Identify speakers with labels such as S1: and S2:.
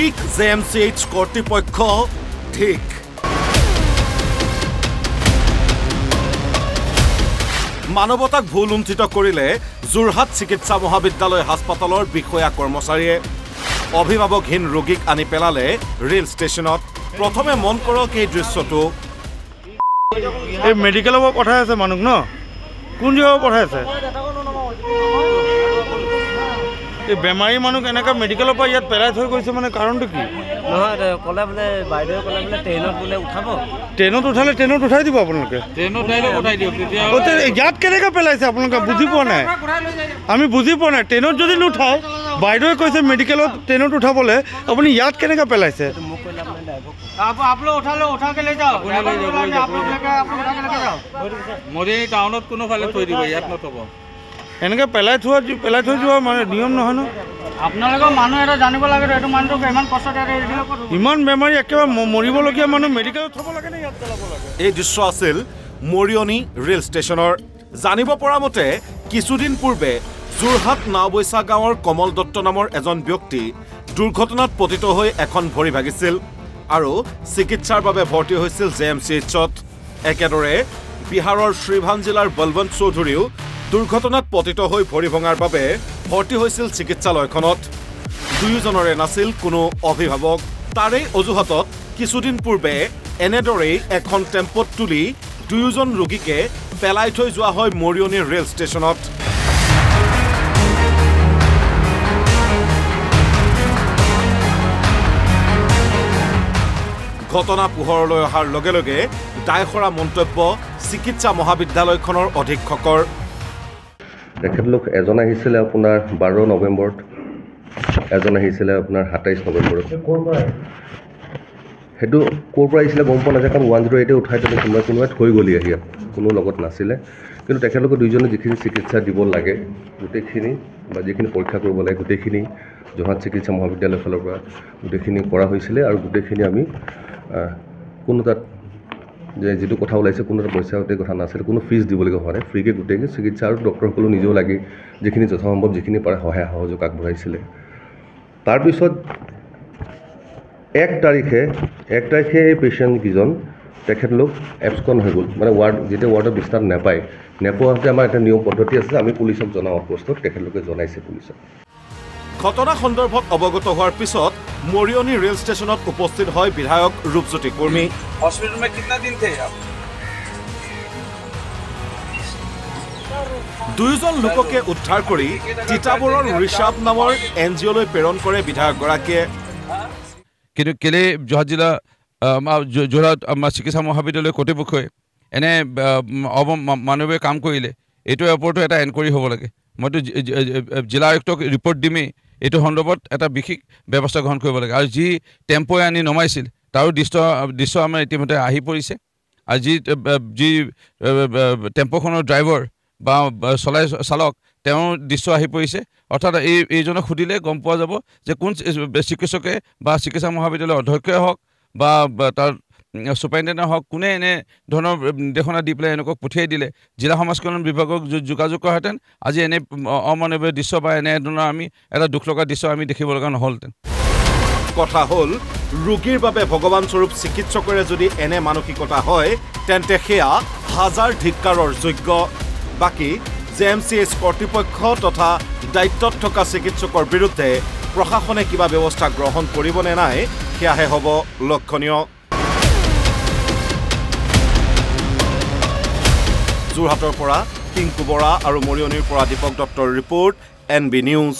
S1: ঠিক JMCH কৰ্তৃপক্ষ ঠিক মানৱতাক ভুল উন্ঠিত কৰিলে যোৰহাট চিকিৎসা মহাবিদ্যালয় হাস্পাতালৰ বিষয়া কৰ্মচাৰীয়ে অভিভাৱকহীন ৰোগীক আনি পেলালে ৰেল ষ্টেচনত প্ৰথমে মন কৰক এই দৃশ্যটো
S2: এই মেডিকেলৰ পৰা পঠাই আছে মানুহ ন কোন জেগাৰ পঠাই আছে এই বেমাৰী মানুহ এনেকা মেডিকেলৰ পৰা ইয়াত পেলাই থৈ গৈছে মানে কাৰণটো কি
S3: নহয় কলে বোলে বাইদেউ কলে বোলে ট্ৰেইনত বোলে উঠাব
S2: ট্ৰেইনত উঠালে ট্ৰেইনত উঠাই দিব আপোনালোকে
S3: ট্ৰেইনত উঠাই দিয়ক
S2: ইয়াত কেনেকৈ পেলাইছে আপোনালোকে বুজি পোৱা নাই আমি বুজি পোৱা নাই ট্ৰেইনত যদি নুঠায় বাইদেৱে কৈছে মেডিকেলত ট্ৰেইনত উঠাবলৈ আপুনি ইয়াত কেনেকৈ পেলাইছে
S3: आप लोग उठा लो उठा के ले जाओ मोदी टाउनत कोनो फाले थৈ দিব ইয়াত নথব
S2: এনেকৈ পেলাই থৈ যোৱা মানে নিয়ম নহয় ন
S3: আপোনালোকৰ মানুহ এটা জানিব লাগে এইটো মানুহটোক ইমান কষ্টতে
S2: ইমান বেমাৰী একেবাৰে মৰিবলগীয়া মানুহ মেডিকেলত থ'ব লাগে নে ইয়াত পেলাব লাগে
S1: এই দৃশ্য আছিল মৰিয়নি ৰেল ষ্টেচনৰ জানিব পৰা মতে কিছুদিন পূৰ্বে যোৰহাট নাওবৈচা গাঁৱৰ কমল দত্ত নামৰ এজন ব্যক্তি দুৰ্ঘটনাত পতিত হৈ এখন ভৰি ভাগিছিল আৰু চিকিৎসাৰ বাবে ভৰ্তি হৈছিল JMCHত একেদৰে বিহাৰৰ শ্ৰীভান জিলাৰ বলৱন্ত চৌধুৰীও দুৰ্ঘটনাত পতিত হৈ ভৰি ভঙাৰ বাবে ভৰ্তি হৈছিল চিকিৎসালয়খনত দুয়োজনৰে নাছিল কোনো অভিভাৱক তাৰে অজুহাতত কিছুদিন পূৰ্বে এনেদৰেই এখন টেম্পোত তুলি দুয়োজন ৰোগীকে পেলাই থৈ যোৱা হয় মৰিয়নি ৰেল ষ্টেচনত ঘটনা পোহৰলৈ অহাৰ লগে লগে দায়খৰা মন্তব্য চিকিৎসা মহাবিদ্যালয়খনৰ অধীক্ষকৰ
S4: তেখেতলোক এজন আহিছিলে আপোনাৰ 12 নৱেম্বৰত এজন আহিছিলে আপোনাৰ 27 নৱেম্বৰত সেইটো ক'ৰ পৰা আহিছিলে গম পোৱা নাযায় কাৰণ 108 উঠাই তেনে কোনোবাই থৈ গ'লি আহি কোনো লগত নাছিলে কিন্তু তেখেতলোকে দুইজনে যিখিনি চিকিৎসা দিব লাগে গোটেইখিনি বা যিখিনি পৰীক্ষা কৰিব লাগে গোটেইখিনি যোৰহাট চিকিৎসা মহাবিদ্যালয়ৰ ফালৰ পৰা গোটেইখিনি কৰা হৈছিলে আৰু গোটেইখিনি আমি কোনো তাত যে যিটো কথা ওলাইছে কোনো এটা পইচা গোটেই কথা নাছিলে কোনো ফিজ দিবলগীয়া হোৱা নাই ফ্ৰীকৈ গোটেইকৈ চিকিৎসা আৰু ডক্টৰসকলো নিজেও লাগি যিখিনি যথাসম্ভৱ যিখিনি পাৰে সহায় সহযোগ আগবঢ়াইছিলে তাৰপিছত 1 তাৰিখে এই পেচেণ্টকেইজন তেখেতলোক এবস্কন হৈ গ'ল মানে যেতিয়া ৱাৰ্ডত বিস্তাৰ নেপোৱাতে আমাৰ এটা নিয়ম পদ্ধতি আছে আমি পুলিচক জনাওঁ প্ৰস্তুত তেখেতলোকে জনাইছে পুলিচক
S1: ঘটনা সন্দৰ্ভত অৱগত হোৱাৰ পিছত মৰিয়নি ৰেল ষ্টেচনত উপস্থিত হয় বিধায়ক ৰূপজ্যোতি কুৰ্মী
S5: हॉस्पिटल में कितना दिन थे आप
S1: দুয়োজন লোককে উদ্ধাৰ কৰি তিতাবৰৰ ঋষাব নামৰ NGOলৈ প্ৰেৰণ কৰে বিধায়কগৰাকীয়ে
S6: কিন্তু কেলে যোৰহাট জিলা যোৰহাট চিকিৎসা মহাবিদ্যালয় কৰ্তৃপক্ষই এনে অমানৱীয় কাম কৰিলে এইটোৰ ওপৰতো এটা এনকুৱাৰী হ'ব লাগে মইতো জিলা আয়ুক্তক ৰিপৰ্ট দিমেই এইটো সন্দৰ্ভত এটা বিশেষ ব্যৱস্থা গ্ৰহণ কৰিব লাগে আৰু যি টেম্পোৱে আনি নমাইছিল তাৰো দৃশ্য আমাৰ ইতিমধ্যে আহি পৰিছে আৰু যি টেম্পোখনৰ ড্ৰাইভাৰ বা চালক তেওঁৰ দৃশ্য আহি পৰিছে অৰ্থাৎ এইজনক সুধিলে গম পোৱা যাব যে কোন চিকিৎসকে বা চিকিৎসা মহাবিদ্যালয়ৰ অধ্যক্ষই হওক বা তাৰ ছুপাৰিণ্টেণ্ডেণ্ট হওক কোনে এনে ধৰণৰ নিৰ্দেশনা দি পেলাই এনেকৈ পঠিয়াই দিলে জিলা সমাজ কল্যাণ বিভাগক যোগাযোগ কৰাহেঁতেন আজি এনে অমানৱীয় দৃশ্য বা এনে ধৰণৰ আমি এটা দুখ লগা দৃশ্য আমি দেখিব লগা নহ'লহেঁতেন
S1: কথা হ'ল ৰোগীৰ বাবে ভগৱান স্বৰূপ চিকিৎসকৰে যদি এনে মানসিকতা হয় তেন্তে সেয়া হাজাৰ ধিক্কাৰৰ যোগ্য বাকী JMCH কৰ্তৃপক্ষ তথা দায়িত্বত থকা চিকিৎসকৰ বিৰুদ্ধে প্ৰশাসনে কিবা ব্যৱস্থা গ্ৰহণ কৰিবনে নাই সেয়াহে হ'ব লক্ষণীয় যোৰহাটৰ পৰা কিংকু বৰা আৰু মৰিয়নিৰ পৰা দীপক দত্তৰ ৰিপৰ্ট NB নিউজ